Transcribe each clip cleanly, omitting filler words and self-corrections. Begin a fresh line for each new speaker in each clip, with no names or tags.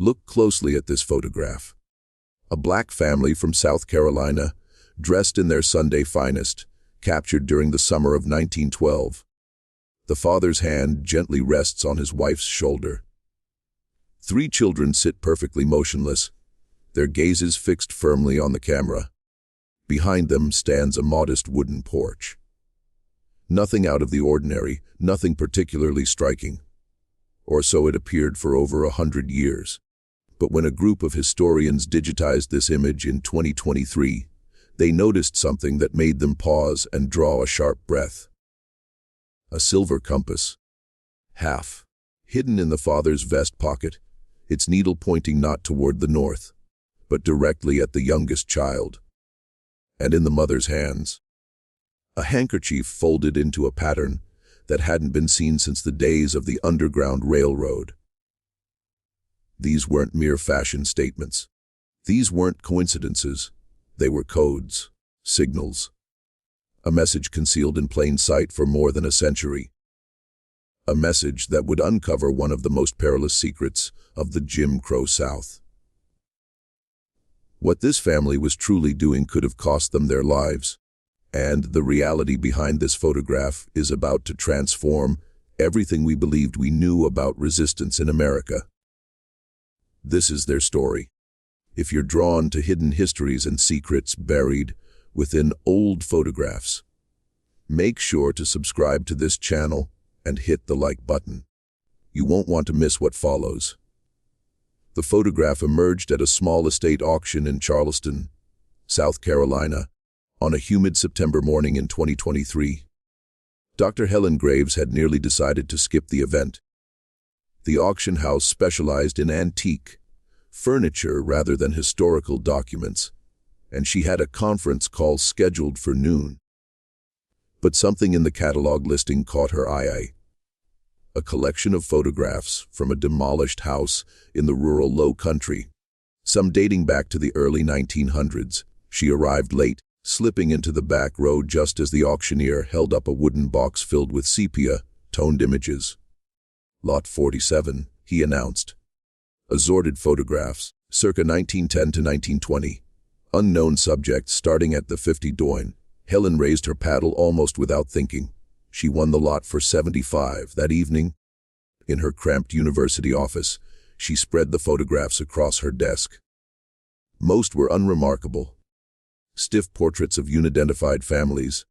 Look closely at this photograph. A black family from South Carolina, dressed in their Sunday finest, captured during the summer of 1912. The father's hand gently rests on his wife's shoulder. 3 children sit perfectly motionless, their gazes fixed firmly on the camera. Behind them stands a modest wooden porch. Nothing out of the ordinary, nothing particularly striking. Or so it appeared for over 100 years. But when a group of historians digitized this image in 2023, they noticed something that made them pause and draw a sharp breath. A silver compass. Half. Hidden in the father's vest pocket, its needle pointing not toward the north, but directly at the youngest child. And in the mother's hands, a handkerchief folded into a pattern that hadn't been seen since the days of the Underground Railroad. These weren't mere fashion statements. These weren't coincidences. They were codes, signals. A message concealed in plain sight for more than a century. A message that would uncover one of the most perilous secrets of the Jim Crow South. What this family was truly doing could have cost them their lives. And the reality behind this photograph is about to transform everything we believed we knew about resistance in America. This is their story. If you're drawn to hidden histories and secrets buried within old photographs, make sure to subscribe to this channel and hit the like button. You won't want to miss what follows. The photograph emerged at a small estate auction in Charleston, South Carolina, on a humid September morning in 2023. Dr. Helen Graves had nearly decided to skip the event. The auction house specialized in antique furniture rather than historical documents, and she had a conference call scheduled for noon. But something in the catalog listing caught her eye. A collection of photographs from a demolished house in the rural Low Country, some dating back to the early 1900s. She arrived late, slipping into the back row just as the auctioneer held up a wooden box filled with sepia-toned images. Lot 47, he announced. Assorted photographs, circa 1910 to 1920. Unknown subjects starting at the 50 doin. Helen raised her paddle almost without thinking. She won the lot for $75 that evening. In her cramped university office, she spread the photographs across her desk. Most were unremarkable. Stiff portraits of unidentified families,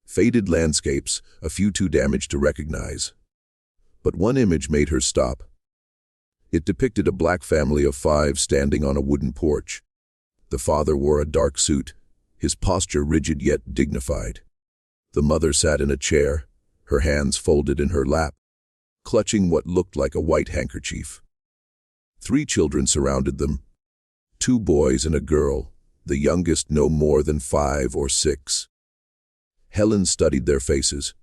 faded landscapes, a few too damaged to recognize. But one image made her stop. It depicted a black family of 5 standing on a wooden porch. The father wore a dark suit, his posture rigid yet dignified. The mother sat in a chair, her hands folded in her lap, clutching what looked like a white handkerchief. 3 children surrounded them, 2 boys and a girl, the youngest no more than 5 or 6. Helen studied their faces.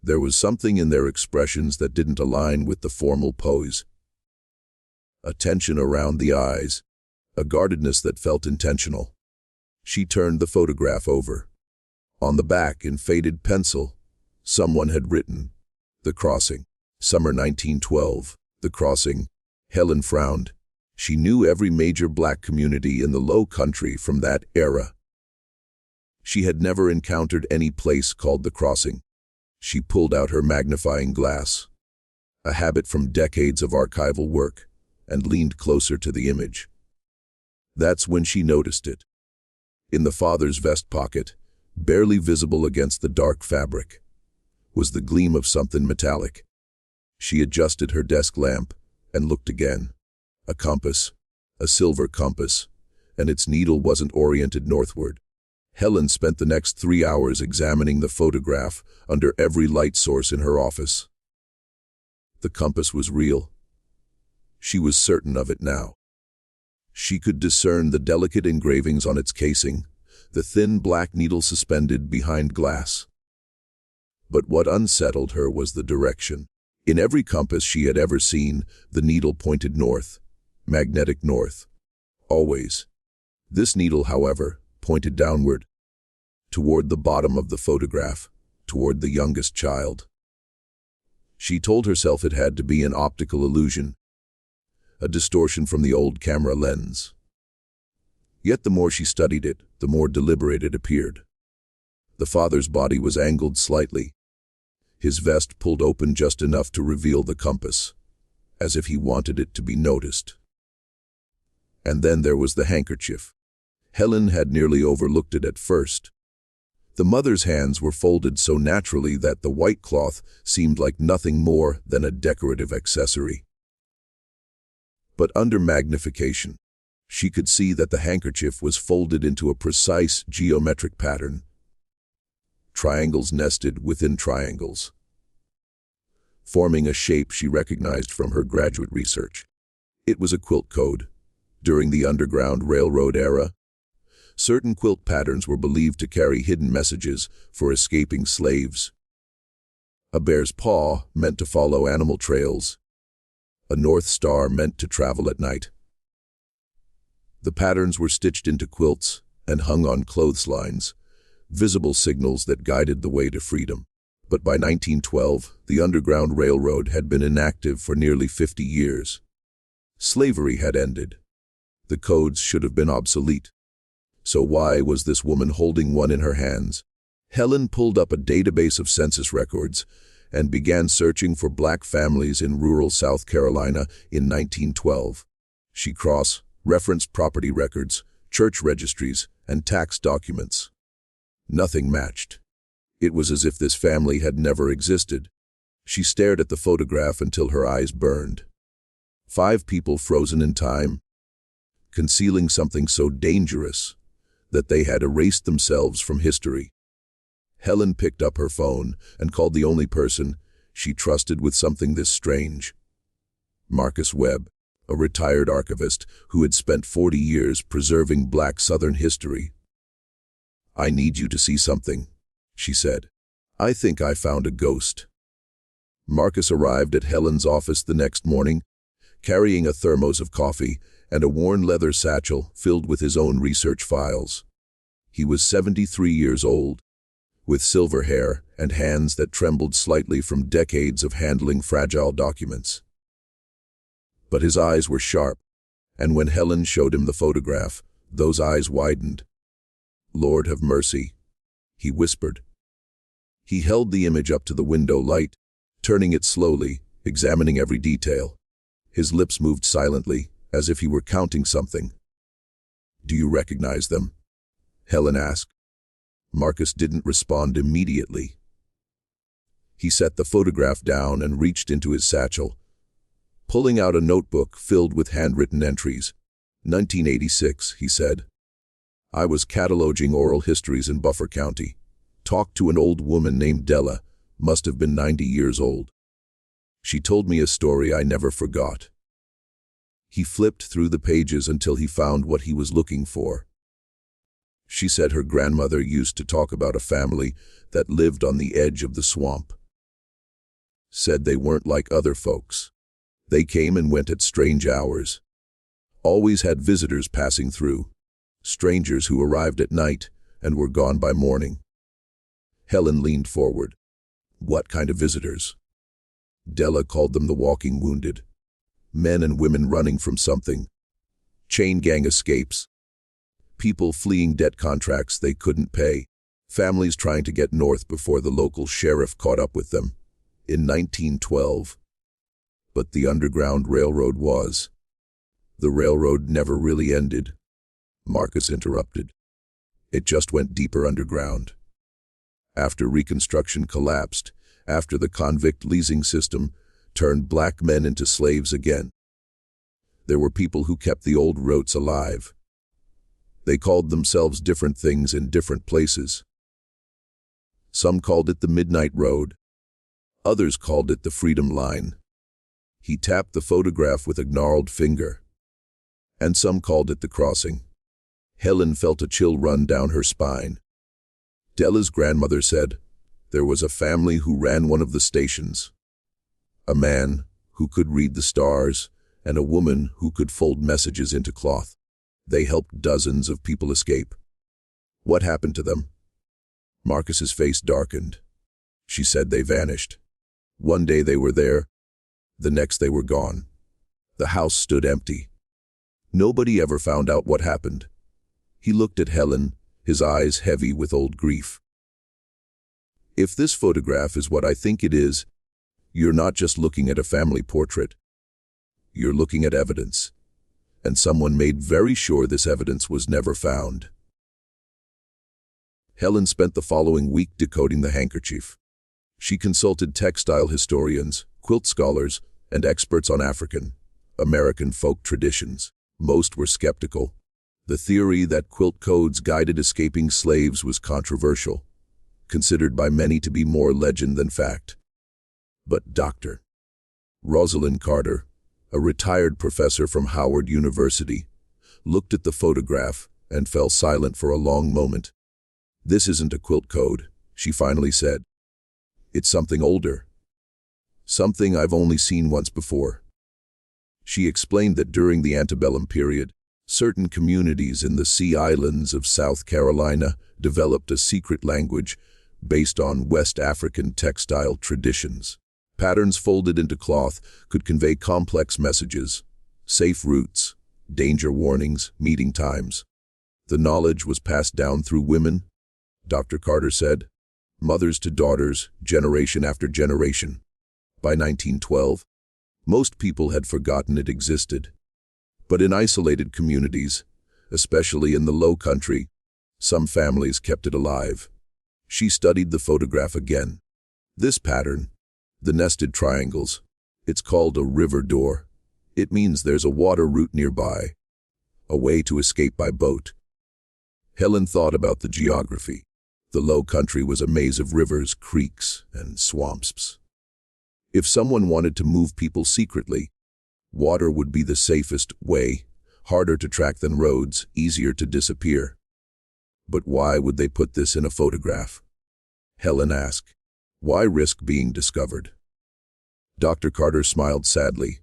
There was something in their expressions that didn't align with the formal pose. A tension around the eyes, a guardedness that felt intentional. She turned the photograph over. On the back, in faded pencil, someone had written, "The Crossing, Summer 1912, The Crossing." Helen frowned. She knew every major black community in the Low Country from that era. She had never encountered any place called The Crossing. She pulled out her magnifying glass, a habit from decades of archival work, and leaned closer to the image. That's when she noticed it. In the father's vest pocket, barely visible against the dark fabric, was the gleam of something metallic. She adjusted her desk lamp and looked again. A compass, a silver compass, and its needle wasn't oriented northward. Helen spent the next 3 hours examining the photograph under every light source in her office. The compass was real. She was certain of it now. She could discern the delicate engravings on its casing, the thin black needle suspended behind glass. But what unsettled her was the direction. In every compass she had ever seen, the needle pointed north, magnetic north, always. This needle, however, pointed downward, toward the bottom of the photograph, toward the youngest child. She told herself it had to be an optical illusion. a distortion from the old camera lens. Yet the more she studied it, the more deliberate it appeared. The father's body was angled slightly, his vest pulled open just enough to reveal the compass, as if he wanted it to be noticed. And then there was the handkerchief. Helen had nearly overlooked it at first. The mother's hands were folded so naturally that the white cloth seemed like nothing more than a decorative accessory. But under magnification, she could see that the handkerchief was folded into a precise geometric pattern. Triangles nested within triangles, forming a shape she recognized from her graduate research. It was a quilt code. During the Underground Railroad era, certain quilt patterns were believed to carry hidden messages for escaping slaves. A bear's paw meant to follow animal trails. A North Star meant to travel at night. The patterns were stitched into quilts and hung on clotheslines, visible signals that guided the way to freedom. But by 1912, the Underground Railroad had been inactive for nearly 50 years. Slavery had ended. The codes should have been obsolete. So why was this woman holding one in her hands? Helen pulled up a database of census records and began searching for black families in rural South Carolina in 1912. She cross-referenced property records, church registries, and tax documents. Nothing matched. It was as if this family had never existed. She stared at the photograph until her eyes burned. 5 people frozen in time, concealing something so dangerous that they had erased themselves from history. Helen picked up her phone and called the only person she trusted with something this strange. Marcus Webb, a retired archivist who had spent 40 years preserving black Southern history. "I need you to see something," she said. "I think I found a ghost." Marcus arrived at Helen's office the next morning, carrying a thermos of coffee and a worn leather satchel filled with his own research files. He was 73 years old, with silver hair and hands that trembled slightly from decades of handling fragile documents. But his eyes were sharp, and when Helen showed him the photograph, those eyes widened. "Lord have mercy," he whispered. He held the image up to the window light, turning it slowly, examining every detail. His lips moved silently, as if he were counting something. "Do you recognize them?" Helen asked. Marcus didn't respond immediately. He set the photograph down and reached into his satchel, pulling out a notebook filled with handwritten entries. 1986, he said. "I was cataloging oral histories in Buffer County. Talked to an old woman named Della, must have been 90 years old. She told me a story I never forgot." He flipped through the pages until he found what he was looking for. She said her grandmother used to talk about a family that lived on the edge of the swamp. Said they weren't like other folks. They came and went at strange hours. Always had visitors passing through. Strangers who arrived at night and were gone by morning. Helen leaned forward. "What kind of visitors?" Della called them the walking wounded. Men and women running from something. Chain gang escapes. People fleeing debt contracts they couldn't pay. Families trying to get north before the local sheriff caught up with them. In 1912. But the Underground Railroad was. The railroad never really ended. Marcus interrupted. It just went deeper underground. After Reconstruction collapsed, after the convict leasing system turned black men into slaves again, there were people who kept the old routes alive. They called themselves different things in different places. Some called it the Midnight Road. Others called it the Freedom Line. He tapped the photograph with a gnarled finger. And some called it the Crossing. Helen felt a chill run down her spine. Della's grandmother said there was a family who ran one of the stations. A man who could read the stars and a woman who could fold messages into cloth. They helped dozens of people escape. What happened to them? Marcus's face darkened. She said they vanished. One day they were there, the next they were gone. The house stood empty. Nobody ever found out what happened. He looked at Helen, his eyes heavy with old grief. If this photograph is what I think it is, you're not just looking at a family portrait. You're looking at evidence. And someone made very sure this evidence was never found. Helen spent the following week decoding the handkerchief. She consulted textile historians, quilt scholars, and experts on African-American folk traditions. Most were skeptical. The theory that quilt codes guided escaping slaves was controversial, considered by many to be more legend than fact. But Dr. Rosalind Carter, a retired professor from Howard University, looked at the photograph and fell silent for a long moment. "This isn't a quilt code," she finally said. "It's something older. Something I've only seen once before." She explained that during the antebellum period, certain communities in the Sea Islands of South Carolina developed a secret language based on West African textile traditions. Patterns folded into cloth could convey complex messages, safe routes, danger warnings, meeting times. The knowledge was passed down through women, Dr. Carter said, mothers to daughters, generation after generation. By 1912, most people had forgotten it existed. But in isolated communities, especially in the Low Country, some families kept it alive. She studied the photograph again. This pattern, the nested triangles, it's called a river door. It means there's a water route nearby, a way to escape by boat. Helen thought about the geography. The Low Country was a maze of rivers, creeks, and swamps. If someone wanted to move people secretly, water would be the safest way, harder to track than roads, easier to disappear. But why would they put this in a photograph? Helen asked. Why risk being discovered? Dr. Carter smiled sadly.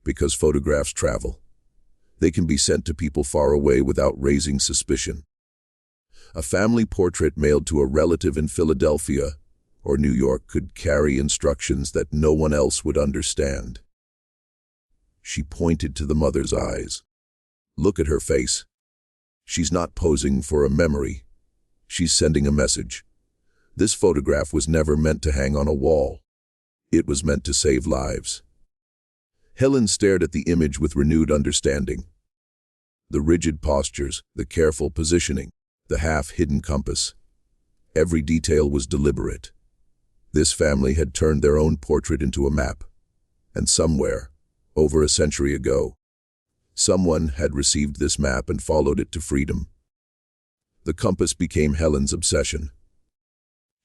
Because photographs travel. They can be sent to people far away without raising suspicion. A family portrait mailed to a relative in Philadelphia or New York could carry instructions that no one else would understand. She pointed to the mother's eyes. Look at her face. She's not posing for a memory. She's sending a message. This photograph was never meant to hang on a wall. It was meant to save lives. Helen stared at the image with renewed understanding. The rigid postures, the careful positioning, the half-hidden compass. Every detail was deliberate. This family had turned their own portrait into a map. And somewhere, over a century ago, someone had received this map and followed it to freedom. The compass became Helen's obsession.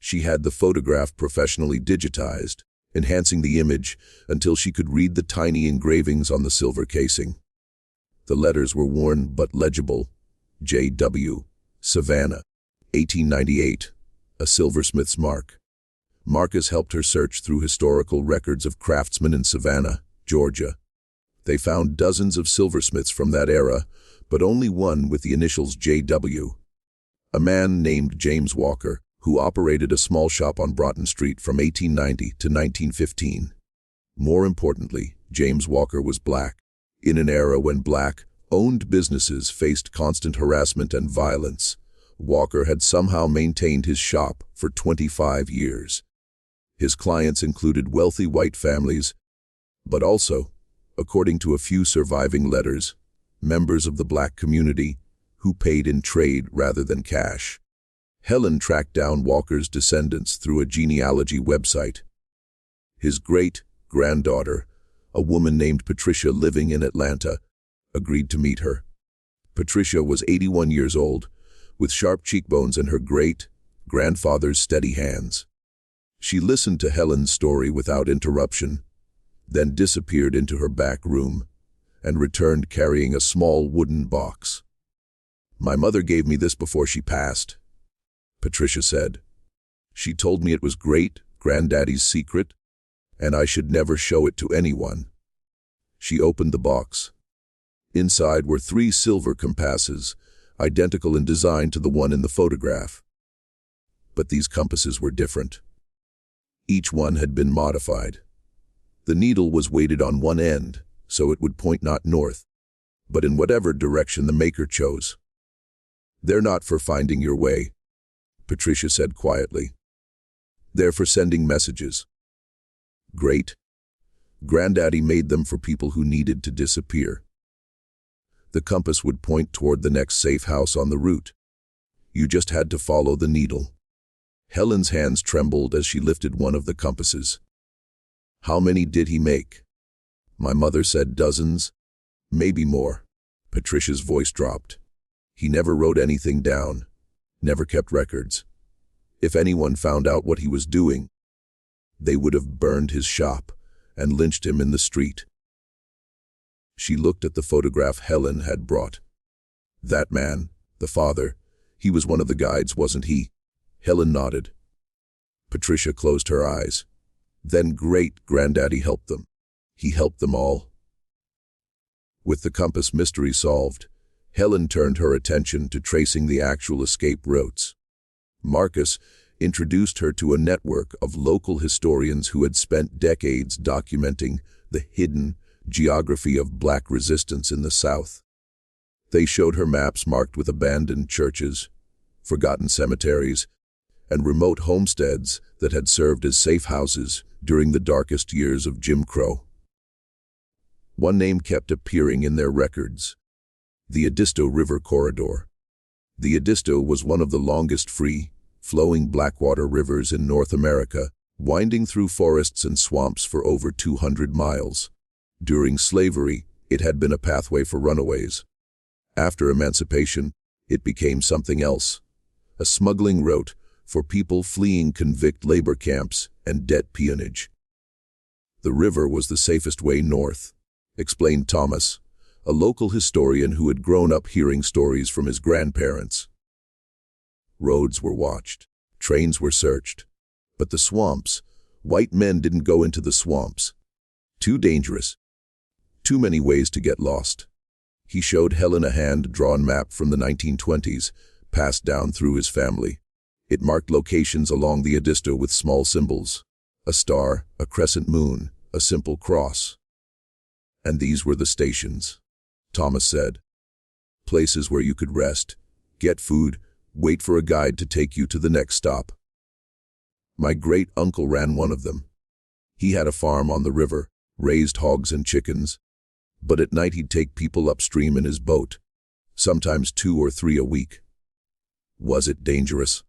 She had the photograph professionally digitized, enhancing the image until she could read the tiny engravings on the silver casing. The letters were worn but legible. J.W. Savannah, 1898, a silversmith's mark. Marcus helped her search through historical records of craftsmen in Savannah, Georgia. They found dozens of silversmiths from that era, but only one with the initials J.W. A man named James Walker, who operated a small shop on Broughton Street from 1890 to 1915. More importantly, James Walker was black. In an era when black-owned businesses faced constant harassment and violence, Walker had somehow maintained his shop for 25 years. His clients included wealthy white families, but also, according to a few surviving letters, members of the black community who paid in trade rather than cash. Helen tracked down Walker's descendants through a genealogy website. His great-granddaughter, a woman named Patricia living in Atlanta, agreed to meet her. Patricia was 81 years old, with sharp cheekbones and her great-grandfather's steady hands. She listened to Helen's story without interruption, then disappeared into her back room and returned carrying a small wooden box. "My mother gave me this before she passed," Patricia said. "She told me it was great-granddaddy's secret, and I should never show it to anyone." She opened the box. Inside were 3 silver compasses, identical in design to the one in the photograph. But these compasses were different. Each one had been modified. The needle was weighted on one end, so it would point not north, but in whatever direction the maker chose. "They're not for finding your way," Patricia said quietly. "They're for sending messages." "Great. Granddaddy made them for people who needed to disappear." The compass would point toward the next safe house on the route. You just had to follow the needle. Helen's hands trembled as she lifted one of the compasses. "How many did he make?" My mother said dozens, maybe more. Patricia's voice dropped. "He never wrote anything down, never kept records. If anyone found out what he was doing, they would have burned his shop and lynched him in the street." She looked at the photograph Helen had brought. "That man, the father, he was one of the guides, wasn't he?" Helen nodded. Patricia closed her eyes. "Then great-granddaddy helped them. He helped them all." With the compass mystery solved, Helen turned her attention to tracing the actual escape routes. Marcus introduced her to a network of local historians who had spent decades documenting the hidden geography of Black resistance in the South. They showed her maps marked with abandoned churches, forgotten cemeteries, and remote homesteads that had served as safe houses during the darkest years of Jim Crow. One name kept appearing in their records: the Edisto River Corridor. The Edisto was one of the longest free-flowing Blackwater rivers in North America, winding through forests and swamps for over 200 miles. During slavery, it had been a pathway for runaways. After emancipation, it became something else: a smuggling route for people fleeing convict labor camps and debt peonage. "The river was the safest way north," explained Thomas, a local historian who had grown up hearing stories from his grandparents. Roads were watched, trains were searched, but the swamps, white men didn't go into the swamps. Too dangerous. Too many ways to get lost. He showed Helen a hand-drawn map from the 1920s, passed down through his family. It marked locations along the Edisto with small symbols: a star, a crescent moon, a simple cross. "And these were the stations," Thomas said. "Places where you could rest, get food, wait for a guide to take you to the next stop." My great-uncle ran one of them. He had a farm on the river, raised hogs and chickens, but at night he'd take people upstream in his boat, sometimes 2 or 3 a week. Was it dangerous?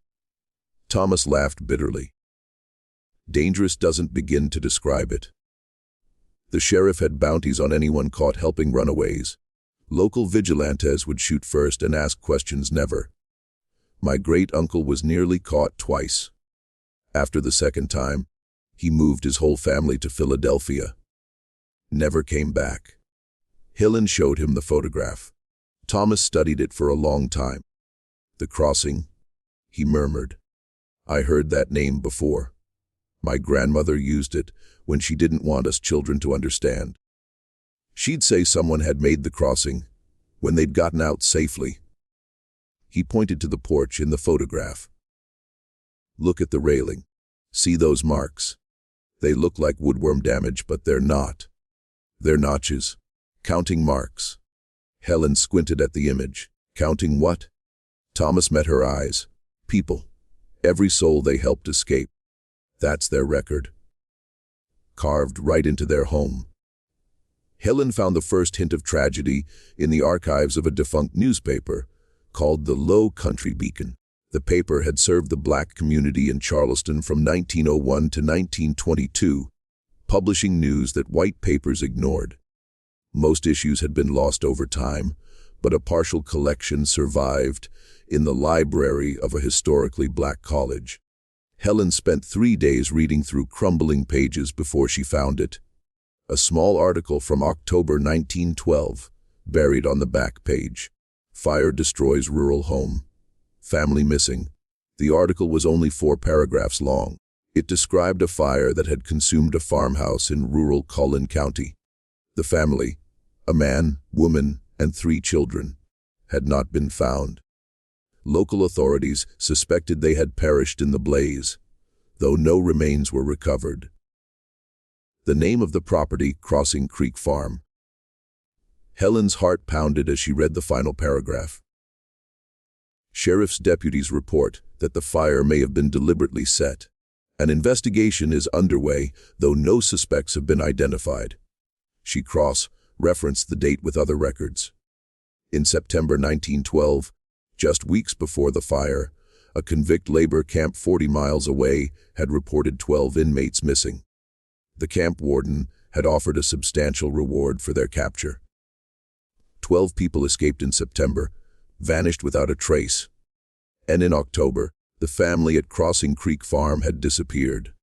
Thomas laughed bitterly. Dangerous doesn't begin to describe it. The sheriff had bounties on anyone caught helping runaways. Local vigilantes would shoot first and ask questions never. My great-uncle was nearly caught twice. After the second time, he moved his whole family to Philadelphia. Never came back. Helen showed him the photograph. Thomas studied it for a long time. "The crossing," he murmured. "I heard that name before. My grandmother used it when she didn't want us children to understand. She'd say someone had made the crossing when they'd gotten out safely." He pointed to the porch in the photograph. "Look at the railing. See those marks? They look like woodworm damage, but they're not. They're notches. Counting marks." Helen squinted at the image. "Counting what?" Thomas met her eyes. "People. Every soul they helped escape. That's their record. Carved right into their home." Helen found the first hint of tragedy in the archives of a defunct newspaper called the Low Country Beacon. The paper had served the Black community in Charleston from 1901 to 1922, publishing news that white papers ignored. Most issues had been lost over time, but a partial collection survived in the library of a historically Black college. Helen spent 3 days reading through crumbling pages before she found it. A small article from October 1912, buried on the back page. "Fire destroys rural home. Family missing." The article was only 4 paragraphs long. It described a fire that had consumed a farmhouse in rural Cullen County. The family, a man, woman, and 3 children, had not been found. Local authorities suspected they had perished in the blaze, though no remains were recovered. The name of the property, Crossing Creek Farm, Helen's heart pounded as she read the final paragraph. Sheriff's deputies report that the fire may have been deliberately set. An investigation is underway, though no suspects have been identified. She cross-referenced the date with other records. In September 1912, just weeks before the fire, a convict labor camp 40 miles away had reported 12 inmates missing. The camp warden had offered a substantial reward for their capture. 12 people escaped in September, vanished without a trace. And in October, the family at Crossing Creek Farm had disappeared.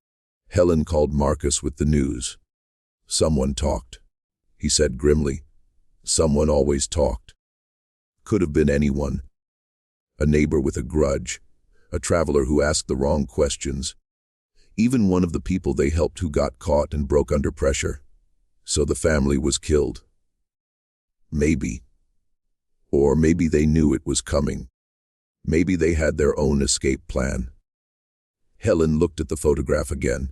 Helen called Marcus with the news. Someone talked. He said grimly. Someone always talked. Could have been anyone. A neighbor with a grudge. A traveler who asked the wrong questions. Even one of the people they helped who got caught and broke under pressure. So the family was killed. Maybe. Or maybe they knew it was coming. Maybe they had their own escape plan. Helen looked at the photograph again.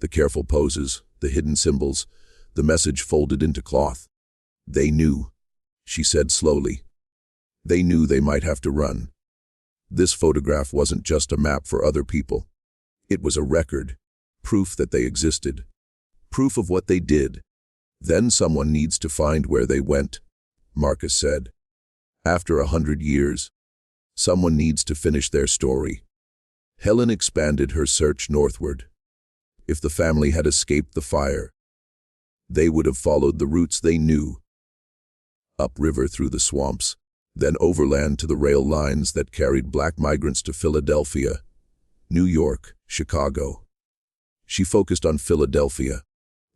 The careful poses, the hidden symbols, the message folded into cloth. They knew, she said slowly. They knew they might have to run. This photograph wasn't just a map for other people. It was a record, proof that they existed, proof of what they did. Then someone needs to find where they went, Marcus said. After 100 years, someone needs to finish their story. Helen expanded her search northward. If the family had escaped the fire, they would have followed the routes they knew. Upriver through the swamps, then overland to the rail lines that carried black migrants to Philadelphia, New York, Chicago. She focused on Philadelphia,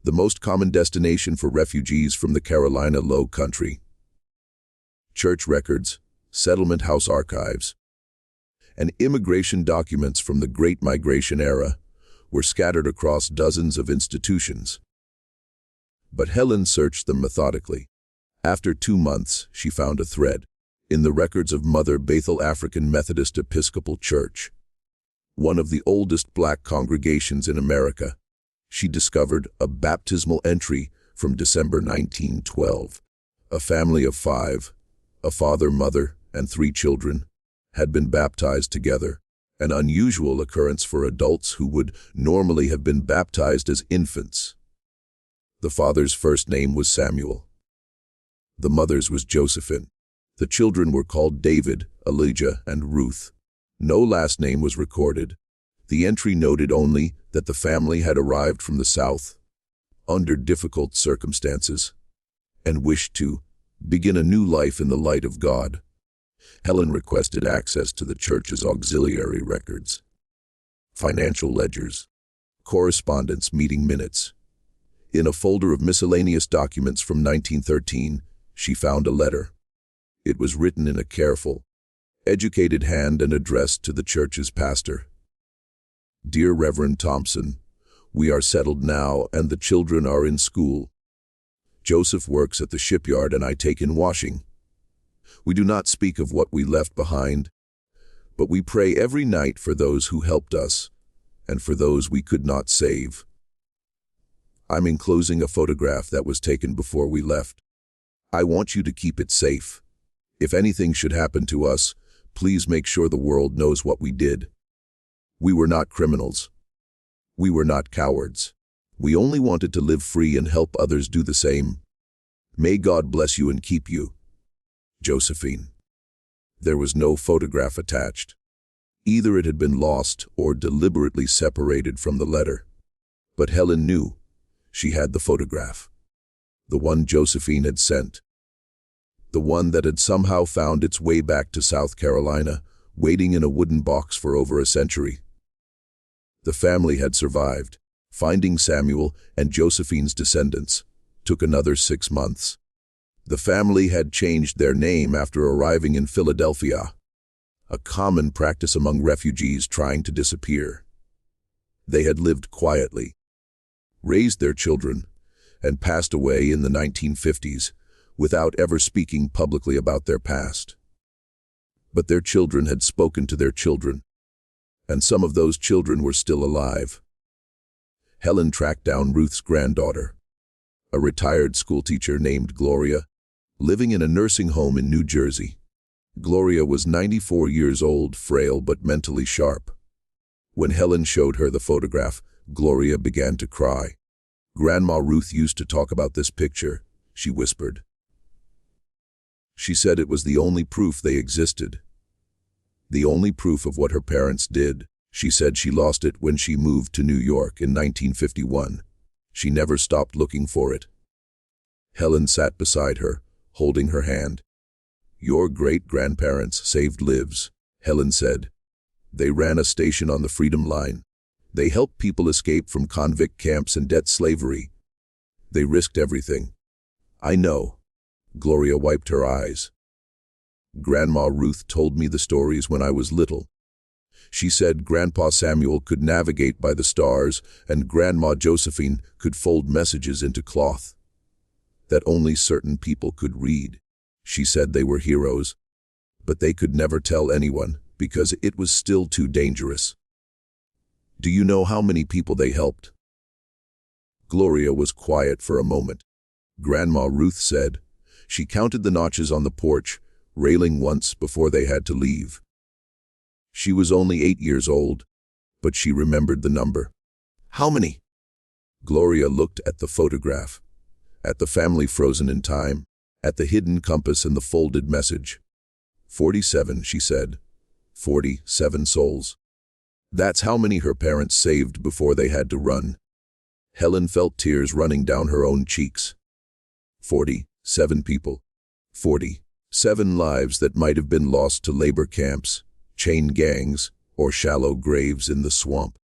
the most common destination for refugees from the Carolina Low Country. Church records, settlement house archives, and immigration documents from the Great Migration era were scattered across dozens of institutions. But Helen searched them methodically. After 2 months, she found a thread in the records of Mother Bethel African Methodist Episcopal Church, one of the oldest black congregations in America. She discovered a baptismal entry from December 1912. A family of 5, a father, mother, and 3 children, had been baptized together, an unusual occurrence for adults who would normally have been baptized as infants. The father's first name was Samuel. The mother's was Josephine. The children were called David, Elijah, and Ruth. No last name was recorded. The entry noted only that the family had arrived from the south, under difficult circumstances, and wished to begin a new life in the light of God. Helen requested access to the church's auxiliary records, financial ledgers, correspondence meeting minutes. In a folder of miscellaneous documents from 1913, she found a letter. It was written in a careful, educated hand and addressed to the church's pastor. Dear Reverend Thompson, we are settled now and the children are in school. Joseph works at the shipyard and I take in washing. We do not speak of what we left behind, but we pray every night for those who helped us and for those we could not save. I'm enclosing a photograph that was taken before we left. I want you to keep it safe. If anything should happen to us, please make sure the world knows what we did. We were not criminals. We were not cowards. We only wanted to live free and help others do the same. May God bless you and keep you. Josephine. There was no photograph attached. Either it had been lost or deliberately separated from the letter. But Helen knew. She had the photograph. The one Josephine had sent. The one that had somehow found its way back to South Carolina, waiting in a wooden box for over a century. The family had survived. Finding Samuel and Josephine's descendants took another 6 months. The family had changed their name after arriving in Philadelphia, a common practice among refugees trying to disappear. They had lived quietly, raised their children, and passed away in the 1950s without ever speaking publicly about their past. But their children had spoken to their children, and some of those children were still alive. Helen tracked down Ruth's granddaughter, a retired schoolteacher named Gloria, living in a nursing home in New Jersey. Gloria was 94 years old, frail but mentally sharp. When Helen showed her the photograph, Gloria began to cry. "Grandma Ruth used to talk about this picture," she whispered. She said it was the only proof they existed. The only proof of what her parents did. She said she lost it when she moved to New York in 1951. She never stopped looking for it. Helen sat beside her, holding her hand. "Your great-grandparents saved lives," Helen said. "They ran a station on the Freedom Line. They helped people escape from convict camps and debt slavery. They risked everything." "I know." Gloria wiped her eyes. "Grandma Ruth told me the stories when I was little. She said Grandpa Samuel could navigate by the stars and Grandma Josephine could fold messages into cloth. That only certain people could read. She said they were heroes, but they could never tell anyone because it was still too dangerous." "Do you know how many people they helped?" Gloria was quiet for a moment. Grandma Ruth said she counted the notches on the porch, railing once before they had to leave. She was only 8 years old, but she remembered the number. "How many?" Gloria looked at the photograph, at the family frozen in time, at the hidden compass and the folded message. 47, she said. 47 souls. That's how many her parents saved before they had to run. Helen felt tears running down her own cheeks. 47 people. 47 lives that might have been lost to labor camps, chain gangs, or shallow graves in the swamp.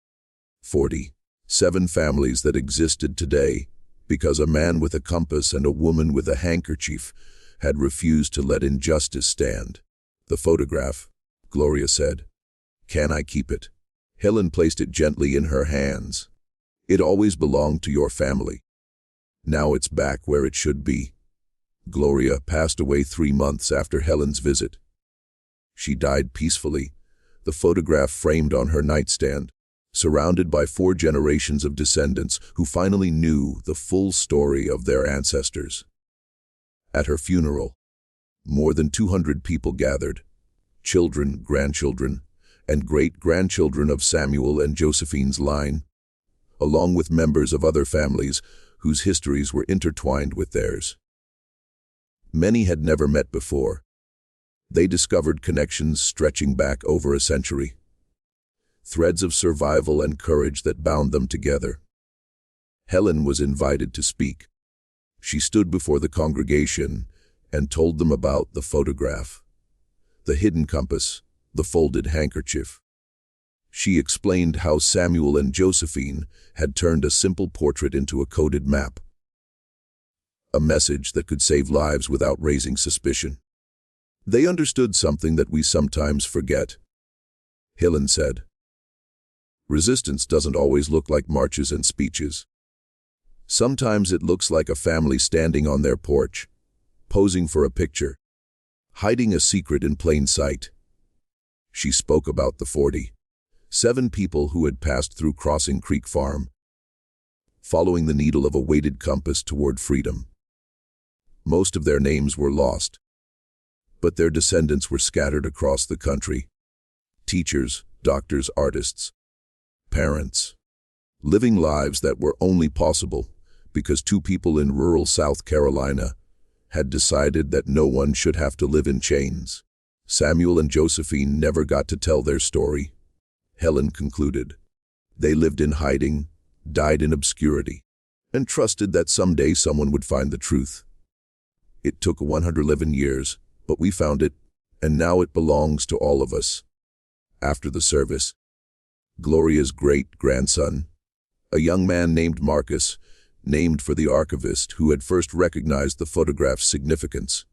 47 families that existed today because a man with a compass and a woman with a handkerchief had refused to let injustice stand. "The photograph," Gloria said. "Can I keep it?" Helen placed it gently in her hands. "It always belonged to your family. Now it's back where it should be." Gloria passed away 3 months after Helen's visit. She died peacefully, the photograph framed on her nightstand, surrounded by 4 generations of descendants who finally knew the full story of their ancestors. At her funeral, more than 200 people gathered, children, grandchildren, and great-grandchildren of Samuel and Josephine's line, along with members of other families whose histories were intertwined with theirs. Many had never met before. They discovered connections stretching back over a century. Threads of survival and courage that bound them together. Helen was invited to speak. She stood before the congregation and told them about the photograph, the hidden compass, the folded handkerchief. She explained how Samuel and Josephine had turned a simple portrait into a coded map. A message that could save lives without raising suspicion. They understood something that we sometimes forget. Helen said, "Resistance doesn't always look like marches and speeches. Sometimes it looks like a family standing on their porch, posing for a picture, hiding a secret in plain sight." She spoke about the 47 people who had passed through Crossing Creek Farm, following the needle of a weighted compass toward freedom. Most of their names were lost, but their descendants were scattered across the country. Teachers, doctors, artists, parents, living lives that were only possible because 2 people in rural South Carolina had decided that no one should have to live in chains. Samuel and Josephine never got to tell their story, Helen concluded. They lived in hiding, died in obscurity, and trusted that someday someone would find the truth. It took 111 years, but we found it, and now it belongs to all of us. After the service, Gloria's great-grandson, a young man named Marcus, named for the archivist who had first recognized the photograph's significance,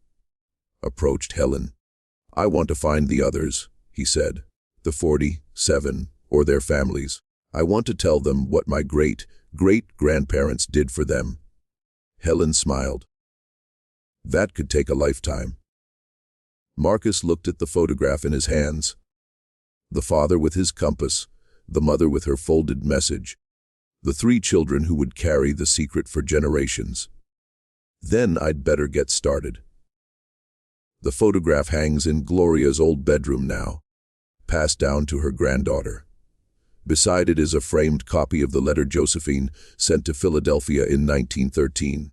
approached Helen. "I want to find the others," he said, "the 47, or their families. I want to tell them what my great-great-grandparents did for them." Helen smiled. "That could take a lifetime." Marcus looked at the photograph in his hands. The father with his compass, the mother with her folded message, the 3 children who would carry the secret for generations. Then I'd better get started. The photograph hangs in Gloria's old bedroom now, passed down to her granddaughter. Beside it is a framed copy of the letter Josephine sent to Philadelphia in 1913.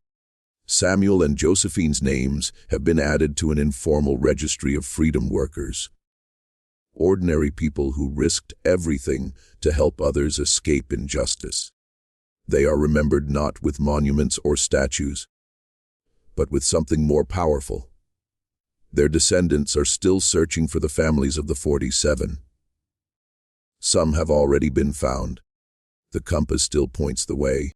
Samuel and Josephine's names have been added to an informal registry of freedom workers. Ordinary people who risked everything to help others escape injustice. They are remembered not with monuments or statues, but with something more powerful. Their descendants are still searching for the families of the 47. Some have already been found. The compass still points the way.